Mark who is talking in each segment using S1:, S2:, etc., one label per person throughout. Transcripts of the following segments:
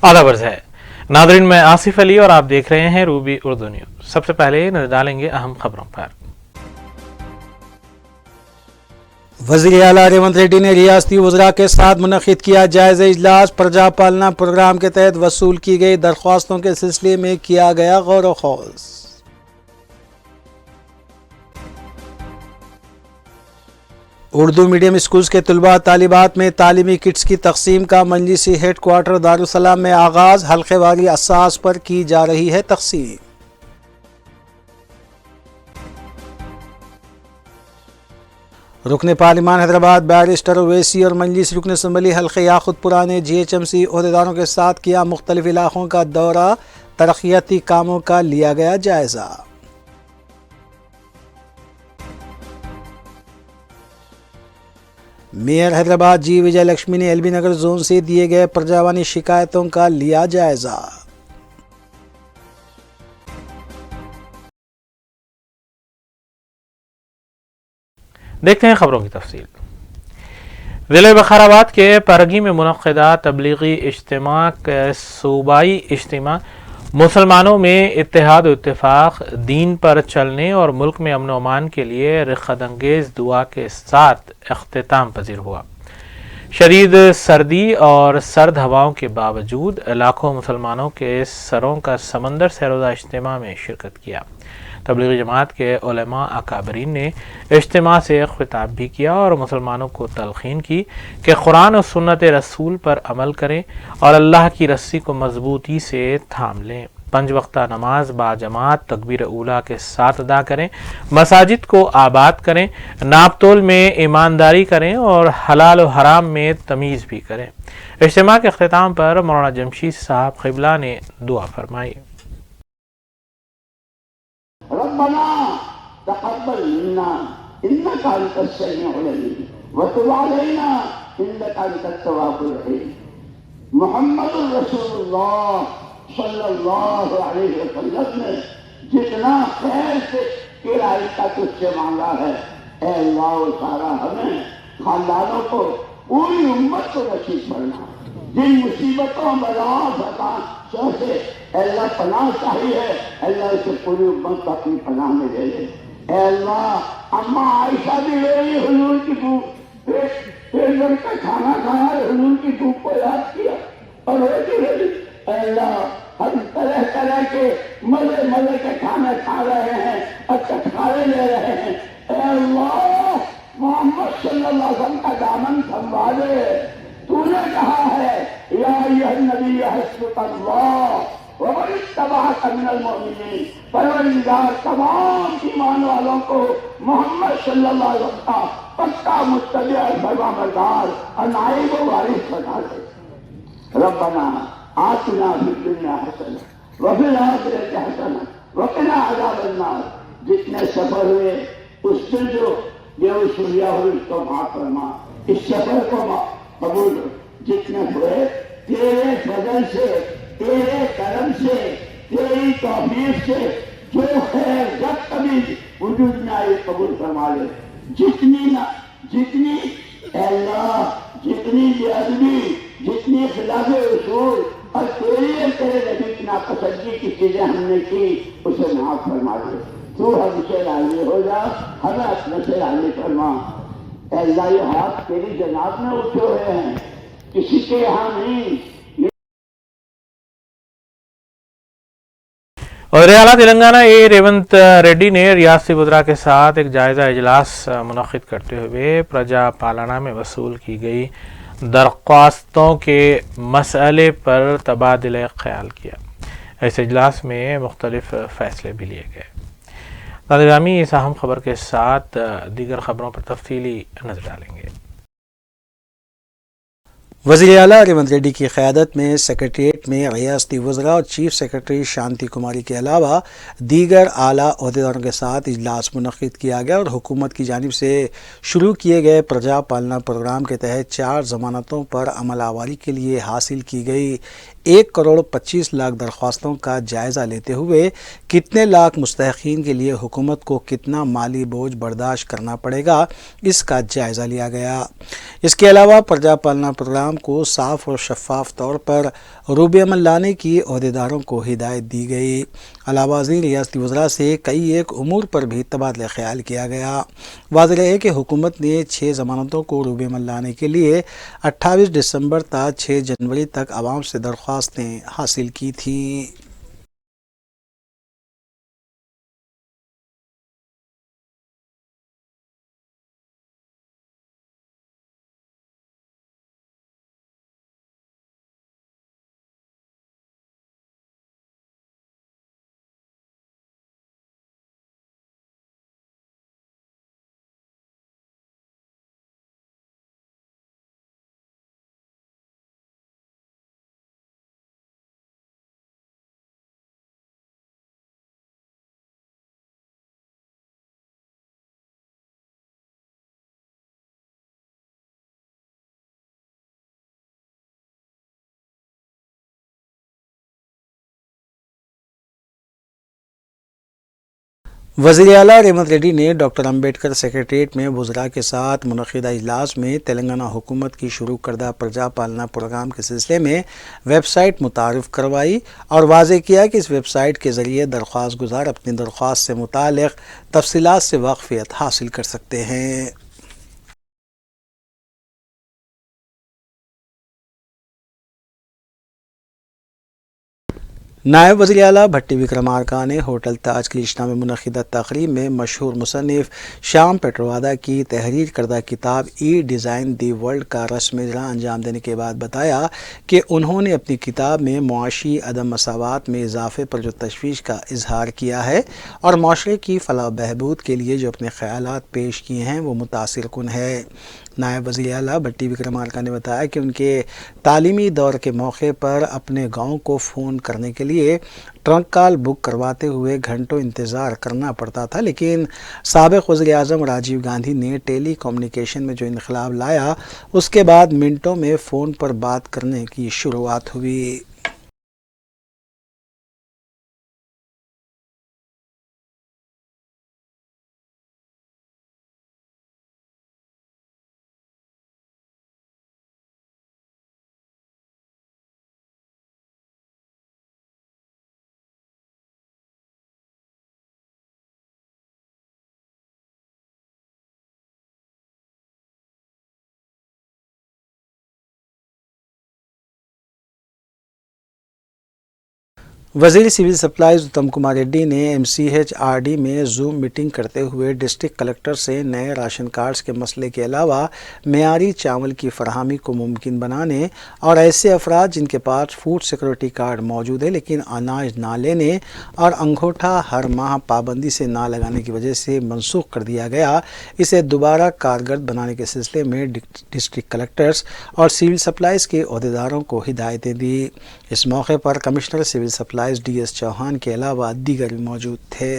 S1: आधा वर्ष है। नादरीन, मैं आसिफ अली और आप देख रहे हैं रूबी उर्दू न्यूज। सबसे पहले नजर डालेंगे अहम खबरों पर।
S2: वज़ीर आला रेवंत रेड्डी ने रियासती वज़रा के साथ मुनक़िद किया जायज़ा इजलास। प्रजा पालना प्रोग्राम के तहत वसूल की गई दरख्वास्तों के सिलसिले में किया गया गौर व खौज़। उर्दू मीडियम स्कूल्स के तलबा तालिबात में तालीमी किट्स की तकसीम का मजलिसी हेड क्वार्टर दारुसलाम में आगाज़। हल्के वारी असास पर की जा रही है तकसीम। रुकन पार्लिमान हैदराबाद बैरिस्टर ओवैसी और मजलिस रुकन असम्बली हल्के याकुतपुरा ने GHMC ओहदेदारों के साथ किया मुख्तलिफ इलाकों का दौरा। तरक्याती कामों का लिया गया जायजा। मेयर हैदराबाद जी विजय लक्ष्मी ने एलबी नगर जोन से दिए गए प्रजावानी शिकायतों का लिया जायजा।
S1: देखते हैं खबरों की तफसील। ज़िले बखाराबाद के परगी में मुनक़्क़दा तबलीगी इज्तिमा का सूबाई इज्तिमा मुसलमानों में इत्तेहाद और इत्तेफाक, दीन पर चलने और मुल्क में अमन व अमान के लिए रिख़्त दुआ के साथ इख्तिताम पजीर हुआ। शदीद सर्दी और सर्द हवाओं के बावजूद लाखों मुसलमानों के सरों का समंदर से रोज़ा इज्तिमा में शिरकत किया। तबलीगी जमात के उलमा अकाबरीन ने इज्तिमा से खिताब भी किया और मुसलमानों को तलखीन की कि कुरान और सुन्नत रसूल पर अमल करें और अल्लाह की रस्सी को मजबूती से थाम लें। 5 वक्ता नमाज बाजमात तकबीर ऊला के साथ अदा करें, मसाजिद को आबाद करें, नापतोल में ईमानदारी करें और हलाल व हराम में तमीज़ भी करें। इज्तिमा के अख्तिताम पर मौलाना जमशीद साहब क़िबला ने दुआ फरमाई।
S3: रब्बना तक़ब्बल मिन्ना इन्नका अंतस समीउल अलीम व तुब अलैना इन्नका अंतत तव्वाबुर रहीम। मुहम्मदुर रसूलुल्लाह सल्लल्लाहु अलैहि वसल्लम ने जितना खैर से के रास्ता तुझसे मांगा है, ऐ अल्लाह वो सारा हमें खानदानों को पूरी उम्मत को नसीब करना। जिन मुसीबतों बला से अल्लाह पनाह चाहिए, अल्लाह से पूरी उम्मत को अपनी पनाह में ले ले। अल्लाह अम्मा आयशा भी ले रही हुजूर की भूख पेट का खाना खाया, हुजूर की भूख को याद किया और रोटी ले ली। अल्लाह हम तरह तरह के मजे मजे के खाने खा रहे हैं और चटकारे ले रहे हैं। अल्लाह मोहम्मद सल्लल्लाहु अलैहि वसल्लम का दामन संभाले। तूने कहा है या अय्युहन नबी हस्बुकल्लाह व मन इत्तबअक मिनल मुमिनीन। परवरदिगार तमाम ईमान वालों को मोहम्मद सल्लल्लाहु अलैहि वसल्लम का पक्का मुत्तबी और फरमाबरदार और नाइब व वारिस बना दे। रब्बना आतिना फिद दुनिया हसना व फिल आखिरति हसना व क़िना अज़ाबन्नार। जितने सफर हुए उससे जो बेवसूलियाँ हुई उसको माफ फरमा, इस सफर को कबूल। जितने हुए तेरे फजल से, तेरे करम से, तेरी तौफीक से जो खैर जब कभी वजूद में आई कबूल फरमा ले। जितनी अल्लाह जितनी बेअदबी, जितनी खिलाफ उसूल और तेरे नबी की नापसंदगी की चीजें हमने की उसे माफ फरमा दे। तू हमसे राजी हो जा, हमें अपने से राजी फरमा। अल्लाह ये हाथ तेरी जनाब में उठे हुए हैं, किसी के यहाँ नहीं।
S1: वज़ीर आला तेलंगाना रेवंत रेड्डी ने रियासती वज़रा के साथ एक जायज़ा इजलास मुनक़्क़िद करते हुए प्रजा पालना में वसूल की गई दरख्वास्तों के मसले पर तबादला ख्याल किया। इस इजलास में मुख्तलिफ फ़ैसले भी लिए गए। नाज़रीन, इस अहम खबर के साथ दीगर खबरों पर तफसीली नज़र डालेंगे।
S2: वज़ीर आला रेवंत रेड्डी की क़यादत में सेक्रेटेरिएट में रियासती वज़रा और चीफ सेक्रेटरी शांति कुमारी के अलावा दीगर आला ओहदेदारों के साथ इजलास मुनक़्क़िद किया गया और हुकूमत की जानिब से शुरू किए गए प्रजा पालना प्रोग्राम के तहत 4 ज़मानतों पर अमल आवारी के लिए हासिल की गई 1,25,00,000 दरख्वास्तों का जायज़ा लेते हुए कितने लाख मुस्तहिक़ीन के लिए हुकूमत को कितना माली बोझ बर्दाश्त करना पड़ेगा, इसका जायज़ा लिया गया। इसके अलावा प्रजा पालना प्रोग्राम निज़ाम को साफ और शफाफ तौर पर रूब अमल लाने की अहदेदारों को हिदायत दी गई। अलावा वज़ीर रियासती वज़रा से कई एक उमूर पर भी तबादला ख्याल किया गया। वाज़ेह है कि हुकूमत ने 6 ज़मानतों को रूब अमल लाने के लिए 28 दिसंबर ta 6 जनवरी तक आवाम से दरख्वास्तें हासिल की थी। वज़ीर आला रेवंत रेड्डी ने डॉक्टर अम्बेडकर सेक्रेटेरिएट में वज़रा के साथ मुनक़िदा इजलास में तेलंगाना हुकूमत की शुरू करदा प्रजा पालना प्रोग्राम के सिलसिले में वेबसाइट मुतारिफ़ करवाई और वाज़ेह किया कि इस वेबसाइट के ज़रिए दरख्वास्त गुज़ार अपनी दरख्वास्त से मुताल्लिक़ तफ़सीलात से वाक़फ़ियत हासिल कर सकते हैं। नायब वज़ीर आला भट्टी विक्रमार्का ने होटल ताज की इश्ना में मुनक़िदा तक़रीब में मशहूर मुसन्निफ़ श्याम पेट्रोवादा की तहरीर करदा किताब ई डिज़ाइन दी वर्ल्ड का रस्म इजरा अंजाम देने के बाद बताया कि उन्होंने अपनी किताब में मुआशी अदम मसावात में इजाफ़े पर जो तशवीश का इजहार किया है और माशरे की फलाह बहबूद के लिए जो अपने ख़यालात पेश किए हैं वो मुतासिर कुन है। नायब वज़ीर आला भट्टी विक्रमार्का ने बताया कि उनके तालीमी दौर के मौके पर अपने गाँव को फ़ोन करने के लिए ट्रंक कॉल बुक करवाते हुए घंटों इंतज़ार करना पड़ता था, लेकिन साबिक़ वज़ीर आज़म राजीव गांधी ने टेली कम्युनिकेशन में जो इनक़लाब लाया उसके बाद मिनटों में फ़ोन पर बात करने की शुरुआत हुई। वज़ीर सिविल सप्लाईज़ उत्तम कुमार रेड्डी ने MCHRD में जूम मीटिंग करते हुए डिस्ट्रिक्ट कलेक्टर से नए राशन कार्ड्स के मसले के अलावा मेयारी चावल की फरहमी को मुमकिन बनाने और ऐसे अफराद जिनके पास फूड सिक्योरिटी कार्ड मौजूद है लेकिन अनाज ना लेने और अंगूठा हर माह पाबंदी से ना लगाने की वजह से मनसूख कर दिया गया, इसे दोबारा कारगर बनाने के सिलसिले में डिस्ट्रिक्ट कलेक्टर्स और सिविल सप्लाईज़ के अहदेदारों को हिदायतें दी। इस मौके पर commissioner civil supply DS Chauhan के अलावा दीगर भी मौजूद थे।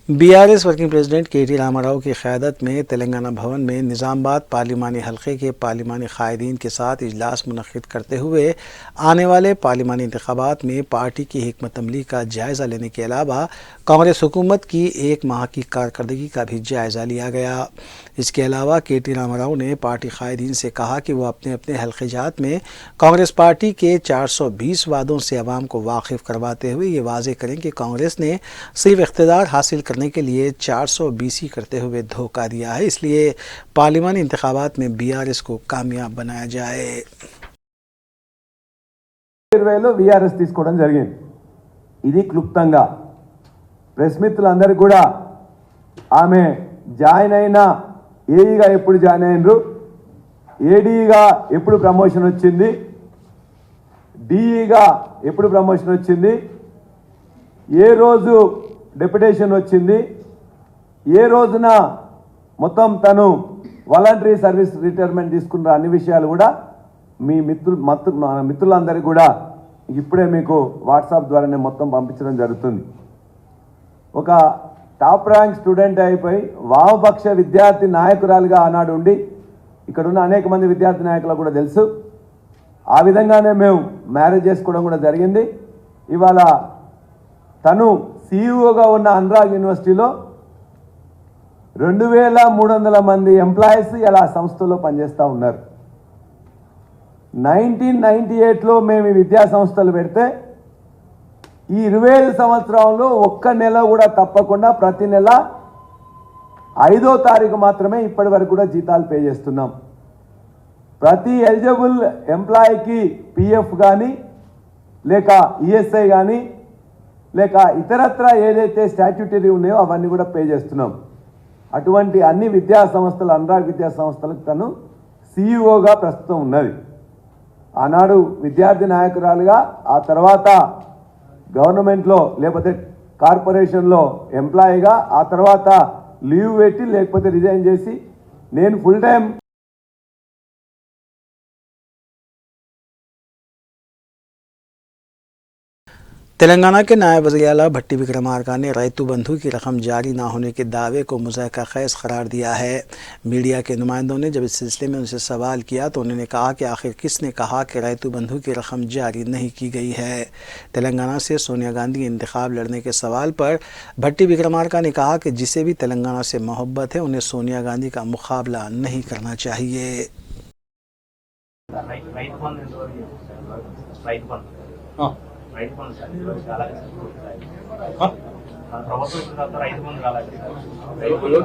S2: BRS working president KT Rama Rao की क़यादत में तेलंगाना भवन में निज़ामाबाद पार्लिमानी हल्के के पार्लिमानी क़ायदीन के साथ इजलास मुनक़्क़िद करते हुए आने वाले पार्लिमानी इंतख़ाबात में पार्टी की हिकमत अमली का जायज़ा लेने के अलावा कांग्रेस हुकूमत की 1 माह की कारकर्दगी का भी जायज़ा लिया गया। इसके अलावा KT रामाराव ने पार्टी क़ायदीन से कहा कि वह अपने अपने हल्के जात में कांग्रेस पार्टी के 420 वादों से अवाम को वाकिफ़ करवाते हुए ये वाज़ेह करें कि कांग्रेस ने सिर्फ इख्तिदार हासिल करने के लिए 420 करते हुए धोखा दिया है, इसलिए पार्लिमानी इंतखाबात में BRS को कामयाब बनाया जाए।
S4: 2020లో VRS తీసుకోవడం జరిగింది। ఇది క్లుప్తంగా ప్రెస్ మిత్రులందరూ కూడా ఆమె జాయిన్ అయిన ఏఈగా ఎప్పుడు జాయిన్ అయినరు, ఏడీగా ఎప్పుడు ప్రమోషన్ వచ్చింది, డిఈగా ఎప్పుడు ప్రమోషన్ వచ్చింది, ఏ రోజు డెప్యుటేషన్ వచ్చింది, ఏ రోజున మొత్తం తను వాలంటరీ సర్వీస్ రిటైర్మెంట్ తీసుకున్న అన్ని విషయాలు కూడా మీ మిత్రులందరికీ కూడా ఇప్పుడే మీకు వాట్సాప్ ద్వారానే మొత్తం పంపించడం జరుగుతుంది। ఒక టాప్ ర్యాంక్ స్టూడెంట్ అయిపోయి వామపక్ష విద్యార్థి నాయకురాలుగా ఆనాడు ఉండి ఇక్కడ ఉన్న అనేక మంది విద్యార్థి నాయకులకు కూడా తెలుసు। ఆ విధంగానే మేము మ్యారేజ్ చేసుకోవడం కూడా జరిగింది। ఇవాళ తను సిఇఓగా ఉన్న అనురాగ్ యూనివర్సిటీలో 2300 మంది ఎంప్లాయీస్ ఇలా ఆ సంస్థలో పనిచేస్తూ ఉన్నారు. 1998లో మేము విద్యా సంస్థలు పెడితే ఈ 25 సంవత్సరంలో ఒక్క నెల కూడా తప్పకుండా ప్రతి నెల 5వ తారీఖు మాత్రమే ఇప్పటి వరకు కూడా జీతాలు పే చేస్తున్నాం. ప్రతి ఎలిజిబుల్ ఎంప్లాయీకి పిఎఫ్ కానీ లేక ఈఎస్ఐ కానీ లేక ఇతరత్ర ఏదైతే స్టాట్యూటరీ ఉన్నాయో అవన్నీ కూడా పే చేస్తున్నాం. అటువంటి అన్ని విద్యా సంస్థలు అనురాగ్ విద్యా సంస్థలకు తను సిఇఓగా ప్రస్తుతం ఉన్నది. ఆనాడు విద్యార్థి నాయకురాలుగా, ఆ తర్వాత గవర్నమెంట్లో లేకపోతే కార్పొరేషన్లో ఎంప్లాయీగా, ఆ తర్వాత లీవ్ పెట్టి లేకపోతే రిజైన్ చేసి నేను ఫుల్ టైం
S2: तेलंगाना के नायब वज़ीर आला भट्टी विक्रमार्का ने रैतु बंधु की रकम जारी न होने के दावे को मुज़ाहिका ख़ैज़ करार दिया है। मीडिया के नुमाइंदों ने जब इस सिलसिले में उनसे सवाल किया तो उन्होंने कहा कि आखिर किसने कहा कि रैतु बंधु की रकम जारी नहीं की गई है। तेलंगाना से सोनिया गांधी इंतखाब लड़ने के सवाल पर भट्टी विक्रमार्का ने कहा कि जिसे भी तेलंगाना से मोहब्बत है उन्हें सोनिया गांधी का मुकाबला नहीं करना चाहिए।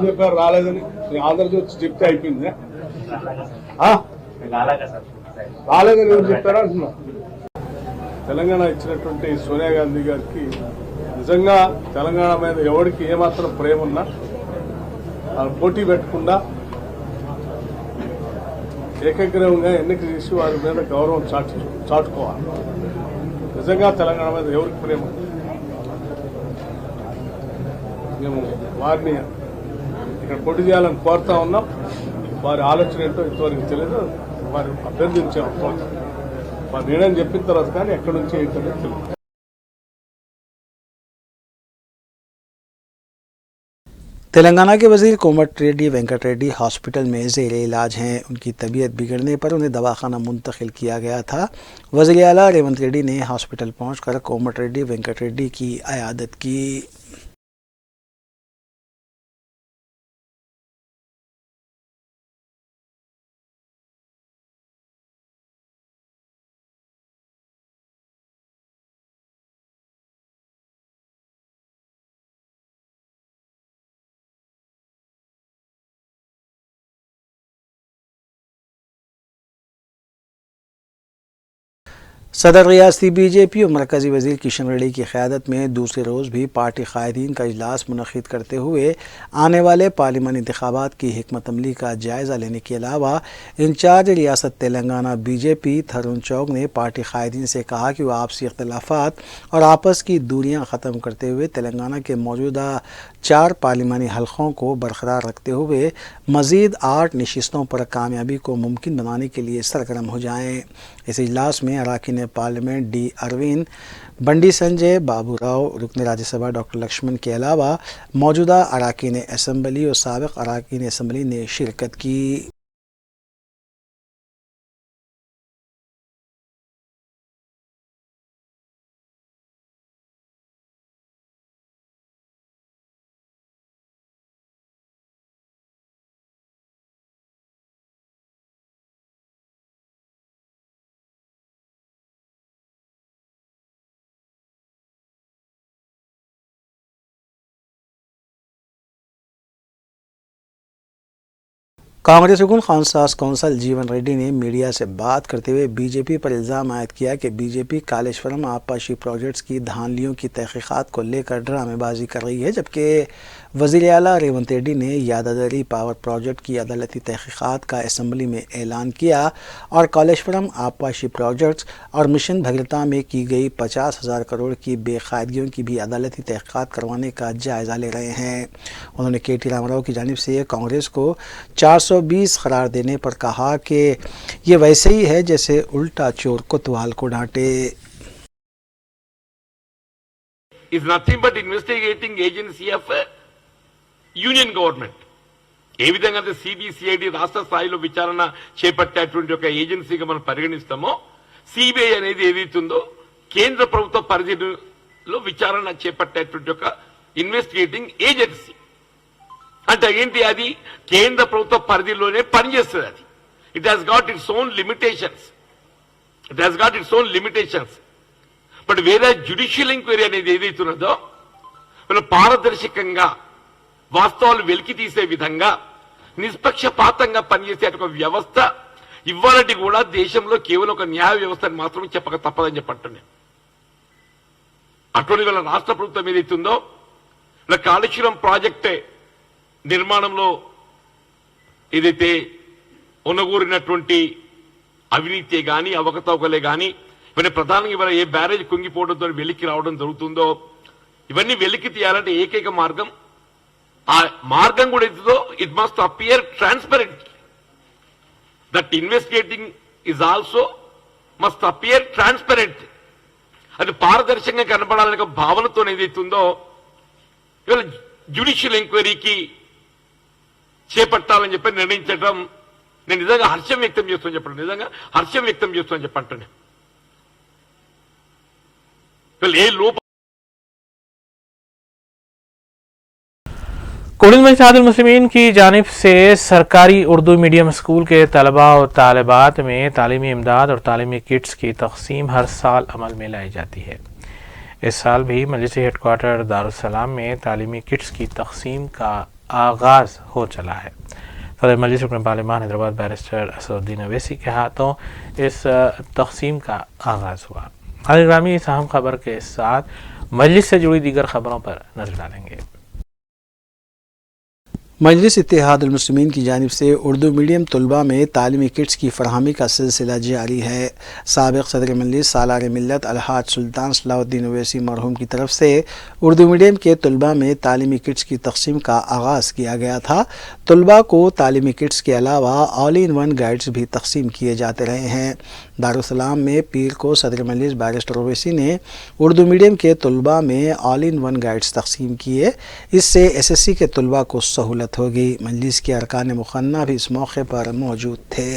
S5: చెప్పారు రాలేదని ఆంధ్రజ్యోతి చెప్తే అయిపోయింది, రాలేదని ఎవరు చెప్పారా అంటున్నా. తెలంగాణ ఇచ్చినటువంటి సోనియా గాంధీ గారికి నిజంగా తెలంగాణ మీద ఎవరికి ఏమాత్రం ప్రేమ ఉన్నా పోటీ పెట్టకుండా ఏకగ్రీవంగా ఎన్నిక చేసి వారి మీద గౌరవం చాటుకోవాలి. నిజంగా తెలంగాణ మీద ఎవరికి ప్రేమ, మేము వారిని ఇక్కడ పోటీ చేయాలని కోరుతా ఉన్నాం. వారి ఆలోచన ఏంటో ఇంతవరకు తెలియదు. వారు అభ్యర్థించాము, వారి నిర్ణయం చెప్పిన తర్వాత కానీ ఎక్కడి నుంచి ఏంటో తెలియదు.
S2: तेलंगाना के वजीर कोमटिरेड्डी वेंकट रेड्डी हॉस्पिटल में ज़ेर इलाज हैं। उनकी तबीयत बिगड़ने पर उन्हें दवाखाना मुंतकिल किया गया था। वज़ीर आला रेवंत रेड्डी ने हॉस्पिटल पहुंचकर कोमटिरेड्डी वेंकट रेड्डी की इयादत की। सदर रियासती बीजेपी और मरकज़ी वज़ीर किशन रेड्डी की क़यादत में दूसरे रोज़ भी पार्टी क़ायदीन का इजलास मुनक़्क़िद करते हुए आने वाले पार्लिमानी इंतख़ाबात की हिकमत अमली का जायज़ा लेने के अलावा इंचार्ज रियासत तेलंगाना बीजेपी थरुण चौक ने पार्टी क़ायदीन से कहा कि वह आपसी इख्तलाफात और आपस की दूरियां ख़त्म करते हुए तेलंगाना के मौजूदा 4 पार्लिमानी हलक़ों को बरकरार रखते हुए मज़ीद 8 नशिस्तों पर कामयाबी को मुमकिन बनाने के लिए सरगर्म हो जाएँ। इस इजलास में अरकान पार्लियामेंट डी अरविंद, बंडी संजय, बाबू राव, रुकन राज्यसभा डॉक्टर लक्ष्मण के अलावा मौजूदा अरकान असम्बली और साबिक़ अरकान असम्बली ने शिरकत की। कांग्रेस रुकन खानसास कौंसल जीवन रेड्डी ने मीडिया से बात करते हुए बीजेपी पर इल्ज़ाम आयद किया कि बीजेपी कालेश्वरम आबपाशी प्रोजेक्ट्स की धांधलियों की तहकीकात को लेकर ड्रामेबाजी कर रही है, जबकि वज़ीर आला रेवंत रेड्डी ने यादादरी पावर प्रोजेक्ट की अदालती तहकीकात का असम्बली में ऐलान किया और कालेश्वरम आबपाशी प्रोजेक्ट्स और मिशन भगीरथा में की गई 50,000 करोड़ की बेकायदगियों की भी अदालती तहकीकात करवाने का जायज़ा ले रहे हैं। उन्होंने KT रामाराव की जानिब से कांग्रेस को 420 करार देने पर कहा कि ये वैसे ही है जैसे उल्टा चोर कोतवाल को डांटे।
S6: is nothing but investigating agency of union government. ఏ విధంగా సిబిసిఐడి రాష్ట్ర స్థాయిలో విచారణ చేపట్టేటువంటి ఒక ఏజెన్సీగా మనం పరిగణిస్తామో, సిబిఐ అనేది ఏదైతుందో కేంద్ర ప్రభుత్వ పరిధిని లో విచారణ చేపట్టేటువంటి ఒక ఇన్వెస్టిగేటింగ్ ఏజెన్సీ. అంటే ఏంటి, అది కేంద్ర ప్రభుత్వ పరిధిలోనే పనిచేస్తుంది. అది it has got its own limitations. But వేరే జ్యుడిషియల్ ఎంక్వైరీ అనేది ఏదైతున్నదో వీళ్ళు పారదర్శకంగా వాస్తవాలు వెలికి తీసే విధంగా నిష్పక్షపాతంగా పనిచేసే ఒక వ్యవస్థ ఇవ్వాలంటే కూడా దేశంలో కేవలం ఒక న్యాయ వ్యవస్థను మాత్రమే చెప్పక తప్పదని చెప్పంటున్నాను. అటువంటి వీళ్ళ రాష్ట్ర ప్రభుత్వం ఏదైతుందో వీళ్ళ కాళేశ్వరం ప్రాజెక్టే నిర్మాణంలో ఏదైతే ఉన్నగూరినటువంటి అవినీతి కానీ అవకతవకలే కానీ ఇవన్నీ ప్రధానంగా ఇవాళ ఏ బ్యారేజ్ కుంగిపోవడంతో వెలికి రావడం జరుగుతుందో ఇవన్నీ వెలికి తీయాలంటే ఏకైక మార్గం, ఆ మార్గం కూడా ఏదో it must appear transparent. That investigating is also must appear transparent. అది పారదర్శకంగా కనపడాలనే ఒక భావనతో ఏదైతుందో ఇవాళ జ్యుడిషియల్ ఎంక్వైరీకి చేపట్టాలని చెప్పి నిర్ణయించడం నేను నిజంగా హర్షం వ్యక్తం చేస్తాను చెప్పంటున్నాను. ఏ లోపం
S1: कोडिल में इत्तेहादुल मुस्लिमीन की जानिब से सरकारी उर्दू मीडियम स्कूल के तलबा और तालिबात में तालीमी इमदाद और तालीमी किट्स की तकसीम हर साल अमल में लाई जाती है। इस साल भी मजलिस हेडक्वार्टर दारुस्सलाम में तालीमी किट्स की तकसीम का आगाज़ हो चला है। सदर मजलिस रुकन पार्लिमान हैदराबाद बैरिस्टर असदुद्दीन अवैसी के हाथों इस तकसीम का आगाज़ हुआ। ग्रामी इस अहम खबर के साथ मजलिस से जुड़ी दीगर खबरों पर नजर डालेंगे।
S2: मजलिस इत्तेहादुल मुस्लिमीन की जानिब से उर्दू मीडियम तलबा में तालीमी किट्स की फरहमी का सिलसिला जारी है। साबिक़ सदर मजलिस सालार मिल्लत अलहाज सुल्तान सलाहुद्दीन ओवैसी मरहूम की तरफ से उर्दू मीडियम के तलबा में तालीमी किट्स की तकसीम का आगाज़ किया गया था। तलबा को तालीमी किट्स के अलावा ऑल इन वन गाइड्स भी तकसीम किए जाते रहे हैं। दारुस्सलाम में पीर को सदर मजलिस बैरिस्टर ओवैसी ने उर्दू मीडियम के तलबा में ऑल इन वन गाइड्स तकसीम किए। इससे SSC के तलबा को सहूलत होगी। मजलिस के अरकान मुखन्ना भी इस मौके पर मौजूद थे।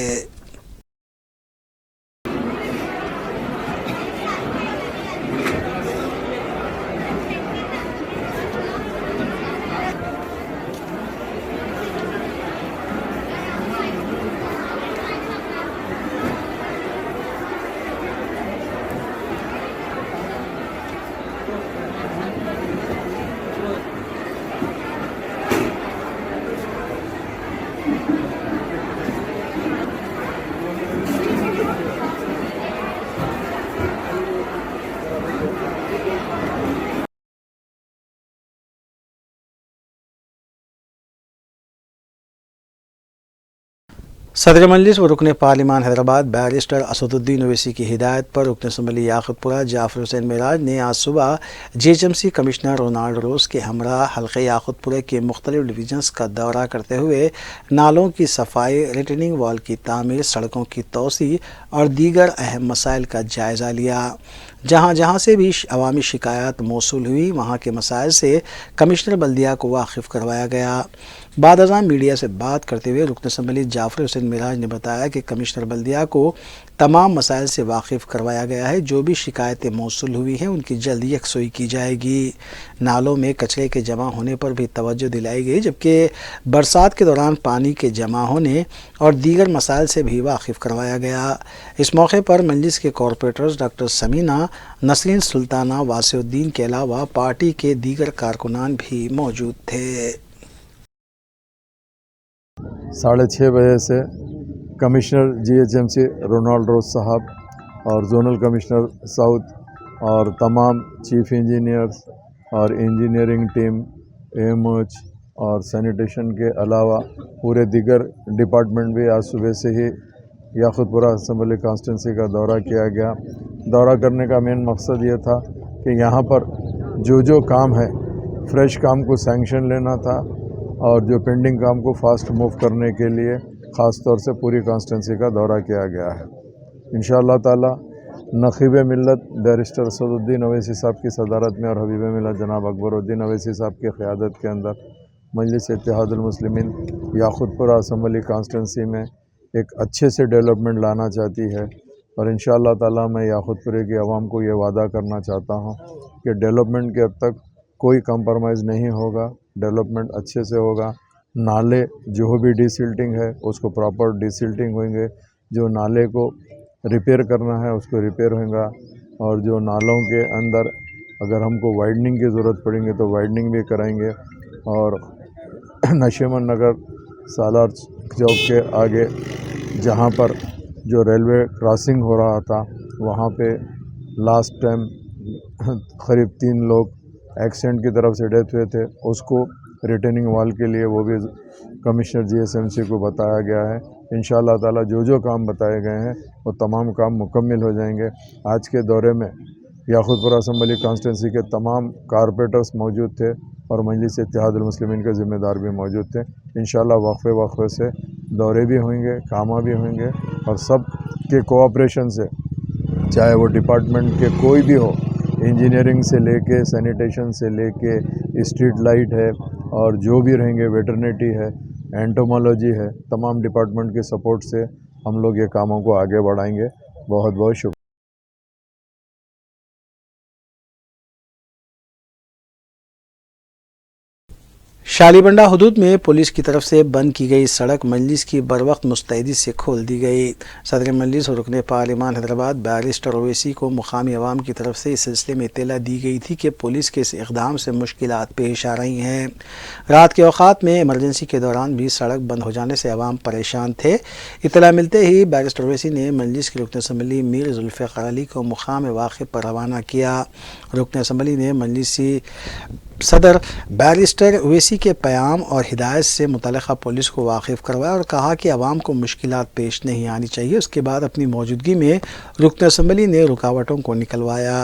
S2: सदर मजलिस व रुकन पार्लिमान हैदराबाद बैरिस्टर असदुद्दीन ओवैसी की हिदायत पर रुकन असम्बली याकुतपुरा जाफर हुसैन मेराज ने आज सुबह GHMC कमिश्नर रोनाल्ड रोज के हमरा हल्के याकुतपुरा के मुख्तलिफ डिवीजन्स का दौरा करते हुए नालों की सफाई, रिटर्निंग वॉल की तामीर, सड़कों की तोसी और दीगर अहम मसाइल का जायज़ा लिया। जहाँ जहाँ से भी अवामी शिकायत मौसूल हुई वहाँ के मसाइल से कमिश्नर बल्दिया को वाकिफ़ करवाया गया। बाद अज़ां मीडिया से बात करते हुए रुकन असम्बली जाफर हुसैन मिराज ने बताया कि कमिश्नर बल्दिया को तमाम मसाइल से वाकिफ़ करवाया गया है। जो भी शिकायतें मौसूल हुई हैं उनकी जल्द यकसुई की जाएगी। नालों में कचरे के जमा होने पर भी तवज्जो दिलाई गई, जबकि बरसात के दौरान पानी के जमा होने और दीगर मसाइल से भी वाकिफ़ करवाया गया। इस मौके पर मजलिस के कॉरपोरेटर्स डॉक्टर समीना, नसरीन सुल्ताना, वासिउद्दीन के अलावा पार्टी के दीगर कारकुनान भी मौजूद थे।
S7: 6:30 बजे से कमिश्नर GHMC रोनाल्ड रोज साहब और जोनल कमिश्नर साउथ और तमाम चीफ इंजीनियर्स और इंजीनियरिंग टीम, AMOH और सैनिटेशन के अलावा पूरे दीगर डिपार्टमेंट भी आज सुबह से ही याकुतपुरा असम्बली कॉन्स्टिट्यूंसी का दौरा किया गया। दौरा करने का मेन मकसद ये था कि यहाँ पर जो काम है फ्रेश काम को सैंक्शन लेना था और जो पेंडिंग काम को फास्ट मूव करने के लिए ख़ास तौर से पूरी कॉन्स्टिट्यूंसी का दौरा किया गया है। इंशाअल्लाह ताला नखीब मिल्लत बैरिस्टर असदुद्दीन अवैसी साहब की सदारत में और हबीब मिल्लत जनाब अकबरुद्दीन अवैसी साहब की क़यादत के अंदर मजलिस इत्तेहादुल मुस्लिमीन याकुतपुरा असम्बली कॉन्स्टिट्यूंसी में एक अच्छे से डेवलपमेंट लाना चाहती है और इंशाअल्लाह ताला मैं याकुतपुरे की आवाम को ये वादा करना चाहता हूँ कि डेवलपमेंट के अब तक कोई कंप्रोमाइज़ नहीं होगा, डेवलपमेंट अच्छे से होगा। नाले जो भी डिसिल्टिंग है उसको प्रॉपर डिसिल्टिंग होंगे, जो नाले को रिपेयर करना है उसको रिपेयर होगा, और जो नालों के अंदर अगर हमको वाइडनिंग की ज़रूरत पड़ेंगे तो वाइडनिंग भी कराएंगे। और नशीमन नगर सालार चौक के आगे जहाँ पर जो रेलवे क्रॉसिंग हो रहा था वहाँ पे लास्ट टाइम करीब 3 लोग एक्सीडेंट की तरफ से डेथ हुए थे, उसको रिटेनिंग वॉल के लिए वो भी कमिश्नर जीएसएमसी को बताया गया है। इंशाअल्लाह ताला जो जो काम बताए गए हैं वो तमाम काम मुकम्मल हो जाएंगे। आज के दौरे में याकूतपुरा असम्बली कॉन्स्टिट्यूंसी के तमाम कारपोरेटर्स मौजूद थे और मजलिस इत्तेहादुल मुस्लिमीन के ज़िम्मेदार भी मौजूद थे। इंशाअल्लाह वक्फे से दौरे भी होंगे, कामा भी होंगे, और सब के कोऑपरेशन से, चाहे वो डिपार्टमेंट के कोई भी हो, इंजीनियरिंग से लेके सैनिटेशन से लेके स्ट्रीट लाइट है, और जो भी रहेंगे वेटरनिटी है, एंटोमोलॉजी है, तमाम डिपार्टमेंट के सपोर्ट से हम लोग ये कामों को आगे बढ़ाएंगे। बहुत बहुत शुक्रिया।
S2: शालीबंडा हुदूद में पुलिस की तरफ से बंद की गई सड़क मजलिस की बरवक्त मुस्तैदी से खोल दी गई। सदर मजलिस और रुकन पार्लिमान हैदराबाद बैरिस्टर ओवैसी को मुकामी अवाम की तरफ से इस सिलसिले में इत्तला दी गई थी कि पुलिस के इस इक़दाम से मुश्किलात पेश आ रही हैं। रात के औक़ात में इमरजेंसी के दौरान भी सड़क बंद हो जाने से अवाम परेशान थे। इत्तला मिलते ही बैरिस्टर ओवैसी ने मजलिस के रुकन असम्बली मीर जुल्फ़िकार अली को मुकाम वाक़े पर रवाना किया। रुकन असम्बली ने मजलिसी सदर बैरिस्टर ओवैसी के प्याम और हिदायत से मुतल्लिक़ा पुलिस को वाकिफ़ करवाया और कहा कि अवाम को मुश्किलात पेश नहीं आनी चाहिए। उसके बाद अपनी मौजूदगी में रुकन असम्बली ने रुकावटों को निकलवाया।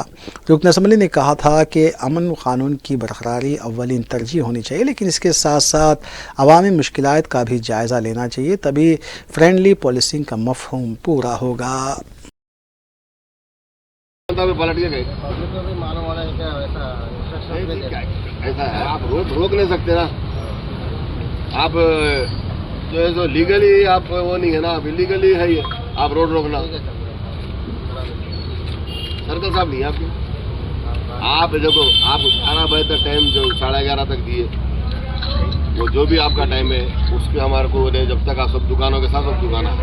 S2: रुकन असम्बली ने कहा था कि अमन व क़ानून की बरकरारी अव्वलीन तरजीह होनी चाहिए, लेकिन इसके साथ साथ अवामी मुश्किलात का भी जायज़ा लेना चाहिए, तभी फ्रेंडली पॉलिसिंग का मफ़हूम पूरा होगा।
S8: ऐसा है, आप रोक नहीं सकते ना। आप जो है जो लीगली आप वो नहीं है ना, आप इलीगली है ये, आप रोड रोकना। सर्कल साहब नहीं आपके, आप देखो, आप 11 बजे तक टाइम जो 11:30 तक दिए, वो जो भी आपका टाइम है उसके हमारे को जब तक आप सब दुकानों के साथ सब दुकान है,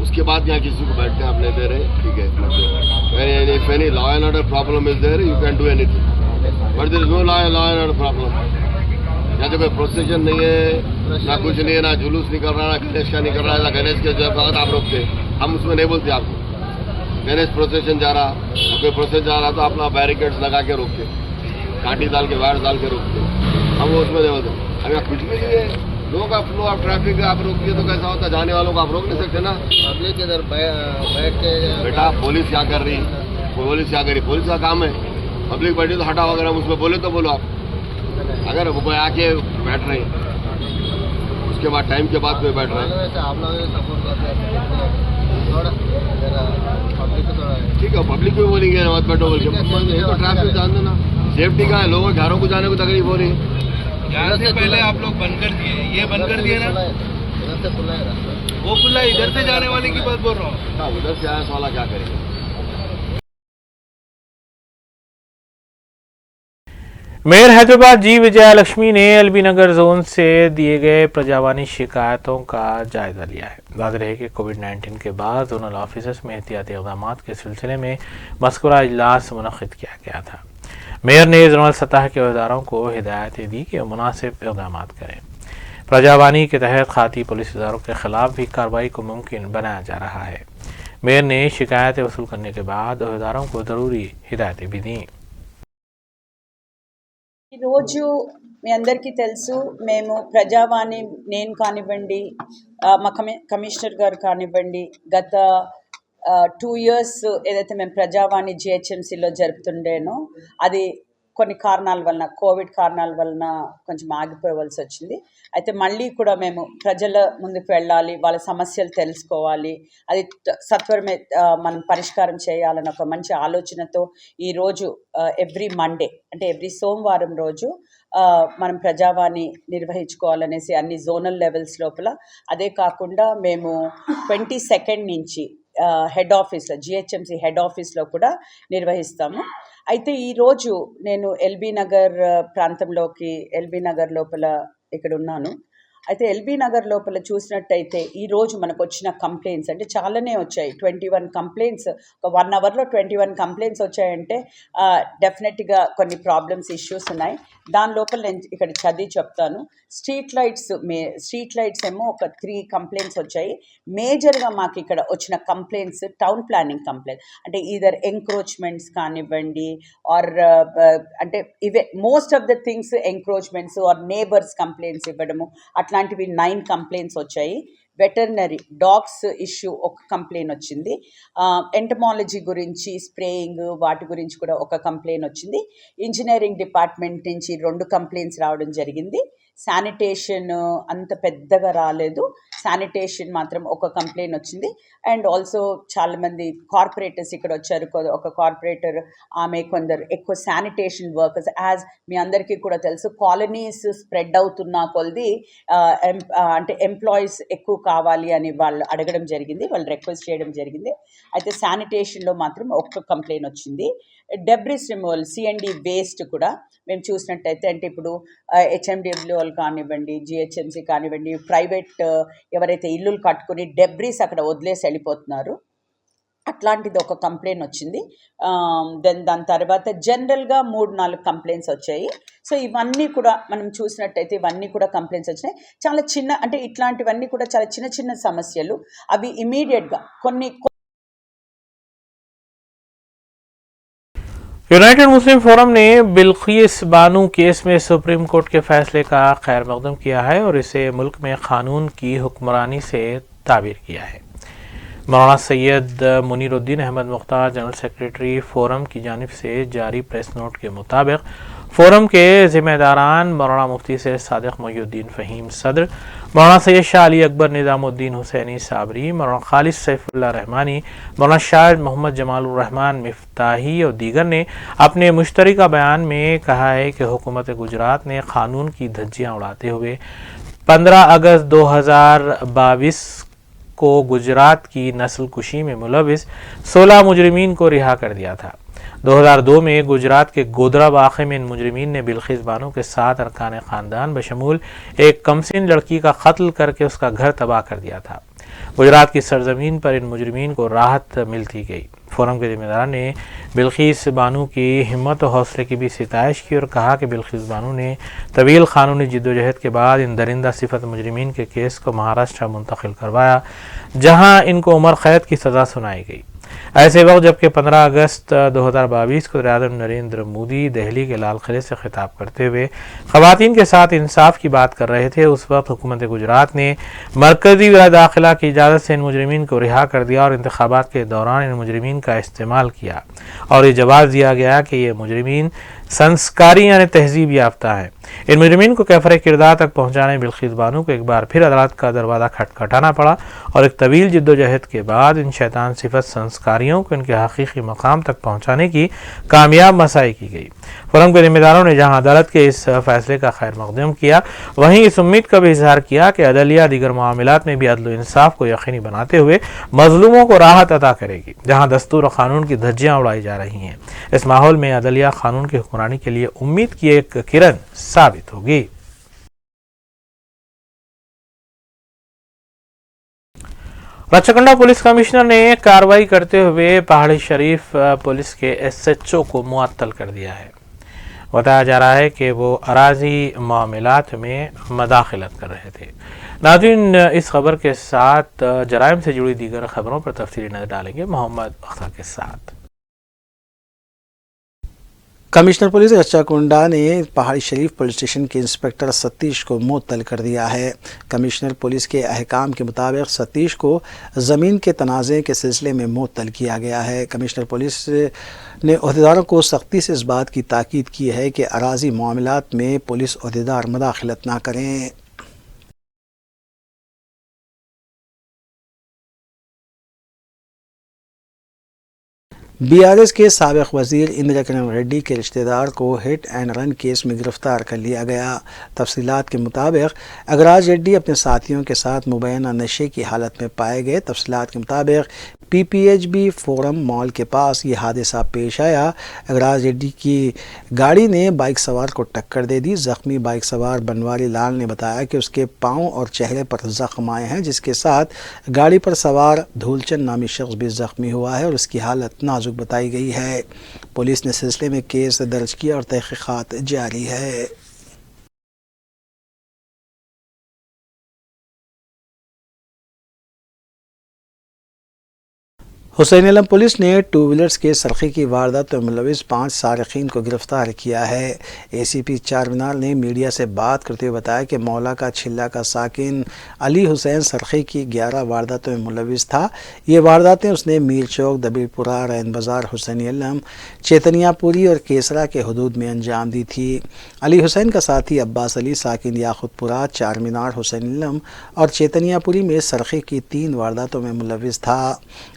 S8: उसके बाद यहाँ किसी को बैठते हैं आप नहीं दे रहे, ठीक है। If any law and order problem is there you can do anything, but there is no law and order problem. यहाँ तो कोई प्रोसेशन नहीं है, ना कुछ नहीं है, ना जुलूस नहीं कर रहा, ना गणेश का नहीं कर रहा है, ना गणेश के जब आप रोकते, हम उसमें नहीं बोलते आपको। गणेश प्रोसेशन जा रहा, कोई प्रोसेस जा रहा तो अपना बैरिकेड्स लगा के रोकते, कांटी डाल के वायर डाल के रोकते, हम वो उसमें नहीं बोलते। अगर कुछ भी नहीं है, लोगों का फ्लो ऑफ ट्रैफिक आप रोकिए तो कैसा होता है, जाने वालों को आप रोक नहीं सकते ना। पब्लिक इधर बैठ के बेटा पुलिस क्या कर रही, पुलिस क्या करी, पुलिस का काम है। पब्लिक बैठी तो हटाओ, अगर हम उसमें बोले तो बोलो आप। अगर वो आके बैठ रहे उसके बाद टाइम के बाद कोई बैठ रहे हैं, ठीक है, पब्लिक भी बोलेंगे मत बैठो बोल के, तो ट्रैफिक जान देना। सेफ्टी का है, लोगों के घरों को जाने को तकलीफ हो रही है।
S9: यहाँ से पहले आप लोग बंद कर दिए, ये बंद कर दिए ना, वो खुला, इधर से जाने वाले की बात बोल रहा हूँ।
S8: उधर से आया वाला क्या करेगा।
S1: मेयर हैदराबाद जी विजया लक्ष्मी ने एलबी नगर जोन से दिए गए प्रजावानी शिकायतों का जायजा लिया है। याद रहे कि कोविड-19 के बाद जोनल ऑफिसर्स में एहतियाती इक़दामात के सिलसिले में मज़कूरा इजलास मुनक़िद किया गया था। मेयर ने जोनल सतह के अहदेदारों को हिदायतें दी कि मुनासिब इक़दामात करें। प्रजावानी के तहत खाती पुलिस इदारों के खिलाफ भी कार्रवाई को मुमकिन बनाया जा रहा है। मेयर ने शिकायतें वसूल करने के बाद अहदेदारों को ज़रूरी हिदायतें भी दी।
S10: ఈరోజు మీ అందరికీ తెలుసు, మేము ప్రజావాణి, నేను కానివ్వండి, మా కమిషనర్ గారు కానివ్వండి, గత 2 years ఏదైతే మేము ప్రజావాణి జిహెచ్ఎంసీలో జరుపుతుండేనో అది కొన్ని కారణాల వలన, కోవిడ్ కారణాల వలన కొంచెం ఆగిపోవలసి వచ్చింది. అయితే మళ్ళీ కూడా మేము ప్రజల ముందుకు వెళ్ళాలి, వాళ్ళ సమస్యలు తెలుసుకోవాలి, అది సత్వరమే మనం పరిష్కారం చేయాలని ఒక మంచి ఆలోచనతో ఈరోజు ఎవ్రీ మండే అంటే ఎవ్రీ సోమవారం రోజు మనం ప్రజావాణి నిర్వహించుకోవాలనేసి అన్ని జోనల్ లెవెల్స్ లోపల, అదే కాకుండా మేము 22nd నుంచి హెడ్ ఆఫీస్లో, జిహెచ్ఎంసీ హెడ్ ఆఫీస్లో కూడా నిర్వహిస్తాము. అయితే ఈరోజు నేను ఎల్బీ నగర్ ప్రాంతంలోకి ఎల్బీ నగర్ లోపల ఇక్కడ ఉన్నాను. అయితే ఎల్బీ నగర్ లోపల చూసినట్టయితే ఈరోజు మనకు వచ్చిన కంప్లైంట్స్ అంటే చాలానే వచ్చాయి. 21 కంప్లైంట్స్, ఒక 1 అవర్లో 21 కంప్లైంట్స్ వచ్చాయంటే డెఫినెట్గా కొన్ని ప్రాబ్లమ్స్, ఇష్యూస్ ఉన్నాయి. దాని లోపల నేను ఇక్కడ చదివి చెప్తాను. స్ట్రీట్ లైట్స్ ఏమో ఒక 3 కంప్లైంట్స్ వచ్చాయి. మేజర్గా మాకు ఇక్కడ వచ్చిన కంప్లైంట్స్ టౌన్ ప్లానింగ్ కంప్లైంట్, అంటే ఈదర్ ఎంక్రోచ్మెంట్స్ కానివ్వండి ఆర్ అంటే ఇవే most of the things encroachments are neighbours complaints ఇవ్వడము, అట్లాంటివి 9 కంప్లైంట్స్ వచ్చాయి. వెటర్నరీ డాగ్స్ ఇష్యూ ఒక కంప్లైంట్ వచ్చింది. ఎంటమాలజీ గురించి స్ప్రేయింగ్ వాటి గురించి కూడా ఒక కంప్లైంట్ వచ్చింది. ఇంజనీరింగ్ డిపార్ట్మెంట్ నుంచి 2 కంప్లైంట్స్ రావడం జరిగింది. శానిటేషన్ అంత పెద్దగా రాలేదు, శానిటేషన్ మాత్రం ఒక కంప్లైంట్ వచ్చింది. అండ్ ఆల్సో చాలామంది కార్పొరేటర్స్ ఇక్కడ వచ్చారు. ఒక కార్పొరేటర్ ఆమె కొందరు ఎక్కువ శానిటేషన్ వర్కర్స్, యాజ్ మీ అందరికీ కూడా తెలుసు కాలనీస్ స్ప్రెడ్ అవుతున్న కొలది అంటే ఎంప్లాయీస్ ఎక్కువ కావాలి అని వాళ్ళు అడగడం జరిగింది, వాళ్ళు రిక్వెస్ట్ చేయడం జరిగింది. అయితే శానిటేషన్లో మాత్రం ఒక్క కంప్లైంట్ వచ్చింది. డెబ్రిస్ రిమూవల్, సిఎండి వేస్ట్ కూడా మేము చూసినట్టయితే, అంటే ఇప్పుడు హెచ్ఎండిడబ్ల్యూఎల్ కానివ్వండి, జిహెచ్ఎంసి కానివ్వండి, ప్రైవేట్ ఎవరైతే ఇల్లులు కట్టుకుని డెబ్రిస్ అక్కడ వదిలేసి వెళ్ళిపోతున్నారు, అట్లాంటిది ఒక కంప్లైంట్ వచ్చింది. దాని తర్వాత జనరల్గా 3-4 కంప్లైంట్స్ వచ్చాయి. సో ఇవన్నీ కూడా మనం చూసినట్టయితే ఇవన్నీ కూడా కంప్లైంట్స్ వచ్చినాయి. చాలా చిన్న, అంటే ఇట్లాంటివన్నీ కూడా చాలా చిన్న చిన్న సమస్యలు. అవి ఇమీడియట్గా కొన్ని
S1: यूनाइटेड मुस्लिम फोरम ने बिल्किस बानो केस में सुप्रीम कोर्ट के फैसले का खैर मकदम किया है और इसे मुल्क में कानून की हुक्मरानी से ताबीर किया है। Maulana Syed Muniruddin Ahmed Mukhtar general secretary forum की जानिब से जारी प्रेस नोट के मुताबिक फोरम के ज़िम्मेदारान मौलाना मुफ्ती से सादिक मोहिउद्दीन फ़हीम सदर, मौलाना सैयद शाह अली अकबर निज़ामुद्दीन हुसैनी साबरी, मौलाना खालिद सैफुल्लाह रहमानी, मौलाना शाहिद मोहम्मद जमालुर रहमान मिफ्ताही और दीगर ने अपने मुश्तरका बयान में कहा है कि हुकूमत गुजरात ने क़ानून की धज्जियाँ उड़ाते हुए 15 अगस्त 2022 को गुजरात की नस्ल कुशी में मुलविस 16 मुजरिमीन को रिहा कर दिया था। 2002 में गुजरात के गोधरा वाक़े में इन मुजरिमीन ने बिल्किस बानो के 7 अरकान ख़ानदान बशमूल एक कमसिन लड़की का कत्ल करके उसका घर तबाह कर दिया था। गुजरात की सरजमीन पर इन मुजरिमीन को राहत मिलती गई। फोरम के ज़िम्मेदार ने बिल्किस बानो की हिम्मत और हौसले की भी सिताइश की और कहा कि बिल्किस बानो ने तवील क़ानूनी जिद्दोजहद के बाद इन दरिंदा सिफत मुजरिमीन के केस को महाराष्ट्र मुंतकिल करवाया, जहां इनको उम्र क़ैद की सज़ा सुनाई गई। ऐसे वक्त जबकि 15 अगस्त 2022 को वज़ीर-ए-आज़म नरेंद्र मोदी दिल्ली के लाल किले से खिताब करते हुए ख़वातीन के साथ इंसाफ की बात कर रहे थे, उस वक्त हुकूमत गुजरात ने मरकज़ी वज़ीर दाखिला की इजाज़त से इन मुजरिमीन को रिहा कर दिया और इंतखाबात के दौरान इन मुजरिमीन का इस्तेमाल किया और ये जवाब दिया गया कि ये मुजरिमीन संस्कारी यानी तहजीब याफ्ता है। इन मुजरिमीन को कैफरे किरदार तक पहुँचाने बिल्किस बानो को एक बार फिर अदालत का दरवाज़ा खटखटाना पड़ा और एक तवील जिद्दोजहद के बाद इन शैतान सिफत संस्कारियों को इनके हकीकी मकाम तक पहुँचाने की कामयाब मसाई की गई। फोरम के जिम्मेदारों ने जहाँ अदालत के इस फैसले का खैर मकदम किया, वहीं इस उम्मीद का भी इजहार किया कि अदलिया दीगर मामलात में भी अदल इंसाफ को यकीनी बनाते हुए मजलूमों को राहत अता करेगी, जहाँ दस्तूर और क़ानून की धज्जियाँ उड़ाई जा रही हैं। इस माहौल में अदलिया क़ानून की हुक्मरानी के लिए उम्मीद की एक किरण साबित होगी। रचकंडा पुलिस कमिश्नर ने कार्रवाई करते हुए पहाड़ी शरीफ पुलिस के SHO को मुअत्तल कर दिया है। बताया जा रहा है कि वो अराजी मामलात में मदाखलत कर रहे थे। नाज़रीन, इस खबर के साथ जराइम से जुड़ी दीगर खबरों पर तफसीली नजर डालेंगे मोहम्मद अख्तर के साथ।
S2: कमिश्नर पुलिस रच्चाकुंडा ने पहाड़ी शरीफ पुलिस स्टेशन के इंस्पेक्टर सतीश को मुअत्तल कर दिया है। कमिश्नर पुलिस के अहकाम के मुताबिक सतीश को ज़मीन के तनाज़े के सिलसिले में मुअत्तल किया गया है। कमिश्नर पुलिस ने अहदेदारों को सख्ती से इस बात की ताकीद की है कि अराजी मामलात में पुलिस अहदेदार मुदाखलत ना करें। BRS के साबिक़ वज़ीर इंदिरा किरण रेड्डी के रिश्तेदार को हिट एंड रन केस में गिरफ़्तार कर लिया गया। तफसीलात के मुताबिक अगराज रेड्डी अपने साथियों के साथ मुबैना नशे की हालत में पाए गए। तफसीलात के मुताबिक PPHB फोरम मॉल के पास ये हादसा पेश आया। राज रेड्डी की गाड़ी ने बाइक सवार को टक्कर दे दी। जख्मी बाइक सवार बनवारी लाल ने बताया कि उसके पांव और चेहरे पर जख्म आए हैं, जिसके साथ गाड़ी पर सवार धूलचंद नामी शख्स भी जख्मी हुआ है और उसकी हालत नाजुक बताई गई है। पुलिस ने सिलसिले में केस दर्ज किया और तहकीकात जारी है। हुसैन आलम पुलिस ने टू व्हीलर्स के सरखे की वारदात में मुलविस 5 सारिकीन को गिरफ्तार किया है। ACP चारमीनार ने मीडिया से बात करते हुए बताया कि मौला का छिल्ला का साकिन अली हुसैन सरखे की 11 वारदातों में मुलविस था। ये वारदातें उसने मीर चौक, दबीरपुरा, रैन बाजार, हुसैन आलम, चेतनियापुरी और केसरा के हदूद में अंजाम दी थी। अली हुसैन का साथी अब्बास अली साकिन याखुतपुरा, चारमीनार, हुसैन आलम और चेतनियापुरी में सरखे की 3 वारदातों में मुलविस था।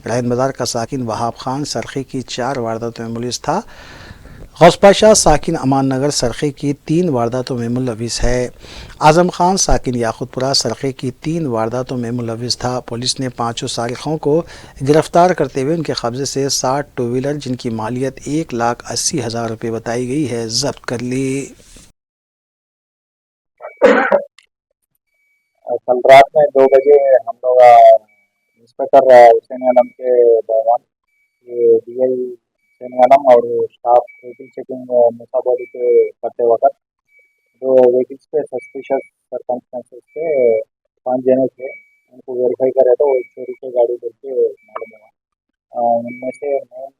S2: रैन बाजार का साकिन वहाब खान सरखे की 4 वारदातों में मुलविस था। गौसपाशा साकिन अमान नगर सरखे की 3 वारदातों में मुलविस है। आजम खान साकिन याखुतपुरा सरखे की 3 वारदातों में मुलविस था। पुलिस ने 5 सारिकों को गिरफ्तार करते हुए उनके कब्जे से 60 टू व्हीलर जिनकी मालियत 1,80,000 रुपये बताई गई है जब्त कर ली।
S11: कल रात में 2 बजे हम लोग इंस्पेक्टर हुसैन आलम के दौरान ये DI हुसैन आलम और स्टाफ व्हीकल चेकिंग मुसाबरी पे करते वक्त 2 व्हीकल्स पे सस्पिशियस सर्कमस्टेंसेस पे 5 जने थे, उनको वेरीफाई करे तो वो चोरी की गाड़ी करके मालूम हुआ। उनमें से मेन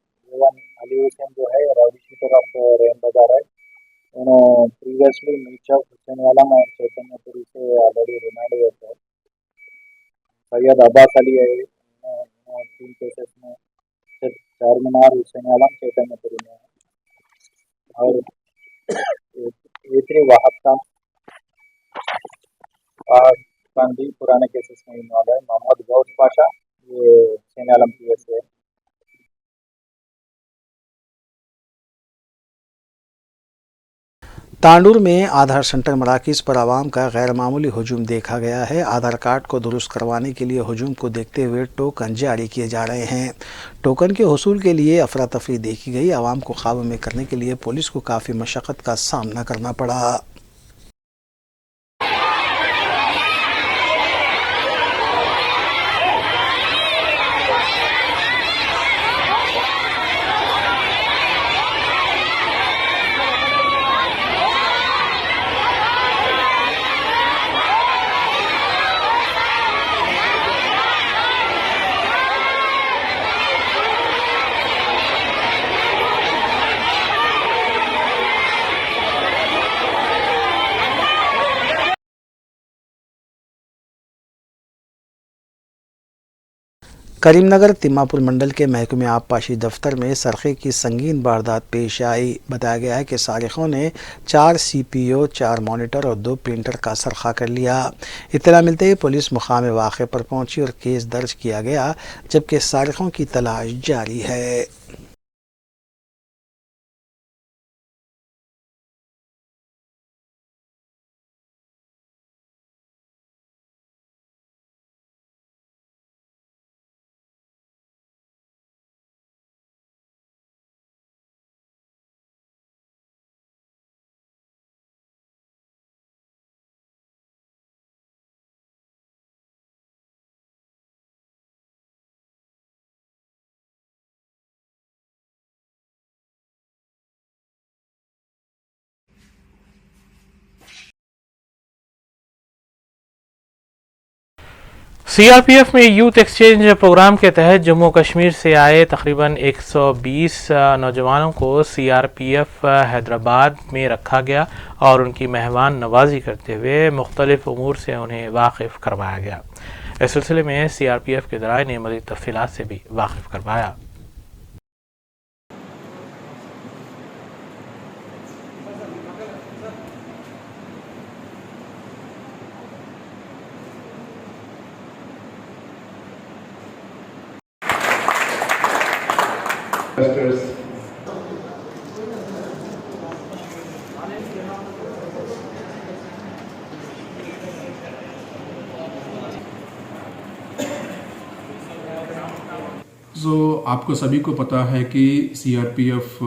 S11: अली हुसैन जो है राउडी शीटर ऑफ रैन बाजार है। उन्होंने प्रीवियसली मीर चौक, हुसैन आलम और चैतन्यपुरी से ऑलरेडी रिमांड हुए थे। सैयद अब्बास अली है, 3 केसेस में चारमीनार, हुसैन आलम, चैतन्यपुरी में है। और A3 वहाब खान भी पुराने केसेस में इन्वॉल्व है। मोहम्मद गौस पाशा ये हुसैन आलम PS है।
S2: तांडूर में आधार सेंटर मराकज़ पर आवाम का गैर मामूली हजूम देखा गया है। आधार कार्ड को दुरुस्त करवाने के लिए हजूम को देखते हुए टोकन जारी किए जा रहे हैं। टोकन के हसूल के लिए अफरा तफरी देखी गई। आवाम को काबू में करने के लिए पुलिस को काफ़ी मशक्क़त का सामना करना पड़ा। करीमनगर तिम्मापुर मंडल के महकमे आबपाशी दफ्तर में सरखे की संगीन वारदात पेश आई। बताया गया है कि सारिकों ने 4 CPO, 4 मॉनिटर और 2 प्रिंटर का सरखा कर लिया। इत्तला मिलते ही पुलिस मुकाम वाक़े पर पहुंची और केस दर्ज किया गया, जबकि सारिकों की तलाश जारी है।
S1: CRPF में यूथ एक्सचेंज प्रोग्राम के तहत जम्मू कश्मीर से आए तकरीबन 120 नौजवानों को CRPF हैदराबाद में रखा गया और उनकी मेहमान नवाजी करते हुए मुख्तलिफ उमूर से उन्हें वाकिफ़ करवाया गया। इस सिलसिले में CRPF के ज़राए ने मज़ीद तफ़सीलात से भी वाकिफ़ करवाया।
S12: आपको सभी को पता है कि CRPF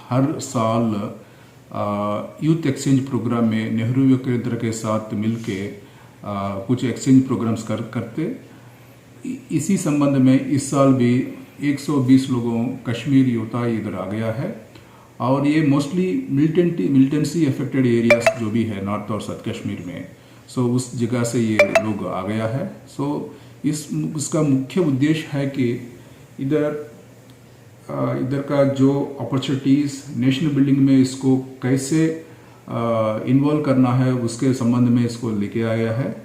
S12: हर साल यूथ एक्सचेंज प्रोग्राम में नेहरू युवा केंद्र के साथ मिलके कुछ एक्सचेंज प्रोग्राम्स करते। इसी संबंध में इस साल भी 120 लोगों कश्मीर युवता इधर आ गया है और ये मोस्टली मिलिटेंसी अफेक्टेड एरियाज जो भी है नॉर्थ और साउथ कश्मीर में, उस जगह से ये लोग आ गया है। इसका मुख्य उद्देश्य है कि इधर का जो अपॉर्चुनिटीज़ नेशनल बिल्डिंग में इसको कैसे इन्वॉल्व करना है उसके संबंध में इसको लेके आया है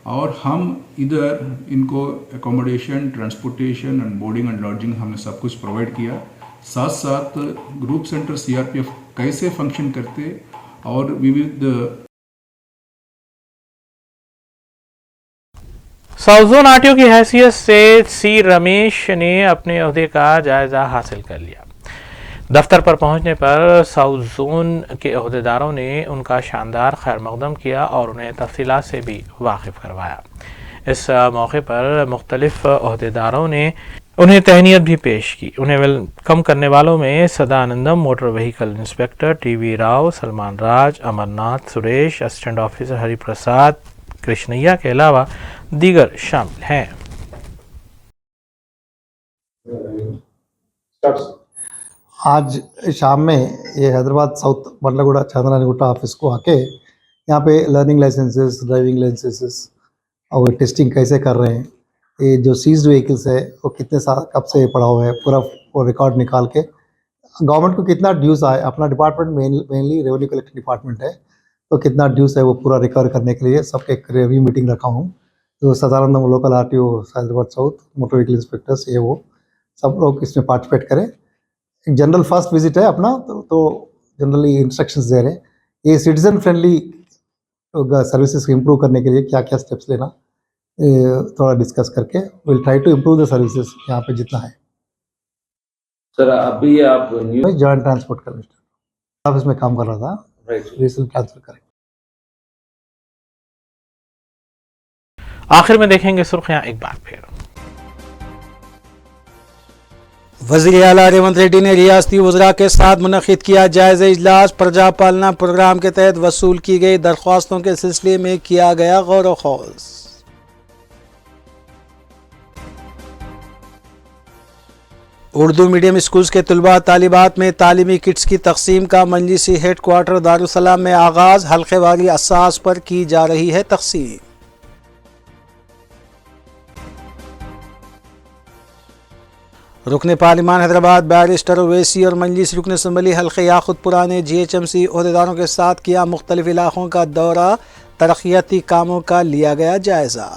S12: और हम इधर इनको accommodation, transportation and boarding and lodging हमने सब कुछ प्रोवाइड किया। साथ साथ ग्रुप सेंटर CRPF कैसे फंक्शन करते और विविध
S1: साउथ जोन आरटीओ की हैसियत से सी रमेश ने अपने अहदे का जायजा हासिल कर लिया। दफ्तर पर पहुंचने पर साउथ जोन के अहदेदारों ने उनका शानदार खैर मकदम किया और उन्हें तफसीलात से भी वाकिफ करवाया। इस मौके पर मुख्तलिफ अहदेदारों ने उन्हें तहनीत भी पेश की। उन्हें वेलकम करने वालों में Sadanandam motor vehicle inspector TV Rao, Salman Raj, Amarnath, Suresh, assistant officer Hariprasad, Krishnaiah के अलावा दीगर शामिल हैं।
S13: आज शाम में ये हैदराबाद साउथ बंडलगुड़ा चंद्रानीगुट्टा ऑफिस को आके यहाँ पे लर्निंग लाइसेंसेस, ड्राइविंग लाइसेंसेस और टेस्टिंग कैसे कर रहे हैं, ये जो सीज्ड व्हीकल्स है वो कितने साल कब से पड़ा हुआ है, पूरा वो रिकॉर्ड निकाल के गवर्नमेंट को कितना ड्यूज़ आए, अपना department mainly revenue collection department है, तो कितना ड्यूज़ है वो पूरा रिकवर करने के लिए सबके एक रिव्यू मीटिंग रखा हूँ। तो Sadanandam local RTO Hyderabad south, motor vehicle inspectors, ये वो सब लोग इसमें पार्टिसिपेट करें। एक जनरल फर्स्ट विजिट है अपना, तो जनरली इंस्ट्रक्शंस दे रहे हैं ये सिटीजन फ्रेंडली सर्विसेज को इम्प्रूव करने के लिए क्या क्या स्टेप्स लेना, थोड़ा डिस्कस करके will try to improve the services यहाँ पे जितना है।
S14: सर अभी आप
S13: जॉइंट ट्रांसपोर्ट कमिश्नर ऑफिस में काम कर रहा था, रिसेंट ट्रांसफर करें।
S1: आखिर में देखेंगे सुर्खियां एक बार फिर।
S2: वज़ीर आला रेवंत रेड्डी ने रियासती वज़रा के साथ मुनक़िद किया जायज़ा इजलास। प्रजा पालना प्रोग्राम के तहत वसूल की गई दरख्वास्तों के सिलसिले में किया गया गौर व खौज़। उर्दू मीडियम स्कूल्स के तलबा तालिबात में तालीमी किट्स की तकसीम का मजलिसी हेड क्वार्टर दारुसलाम में आगाज़। हल्के वारी असास पर की जा रही है तकसीम। रुकन पार्लिमान हैदराबाद बैरिस्टर ओवैसी और मजलिस रुकन असम्बली हल्के याकुतपुरा ने GHMC अहदेदारों के साथ किया मुख्तलिफ इलाकों का दौरा। तरक्याती कामों का लिया गया जायजा।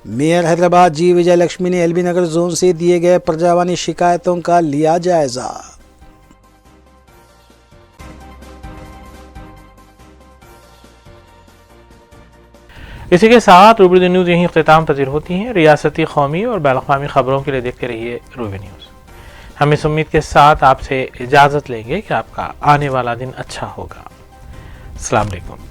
S2: मेयर हैदराबाद G विजय लक्ष्मी ने LB नगर जोन से दिए गए प्रजावानी शिकायतों का लिया जायजा।
S1: इसी के साथ रूबी न्यूज़ यहीं इख्तिताम पजीर होती हैं। रियासती, कौमी और बैनुल-अक़वामी खबरों के लिए देखते रहिए रूबी न्यूज़। हम इस उम्मीद के साथ आपसे इजाज़त लेंगे कि आपका आने वाला दिन अच्छा होगा। अस्सलाम वालेकुम।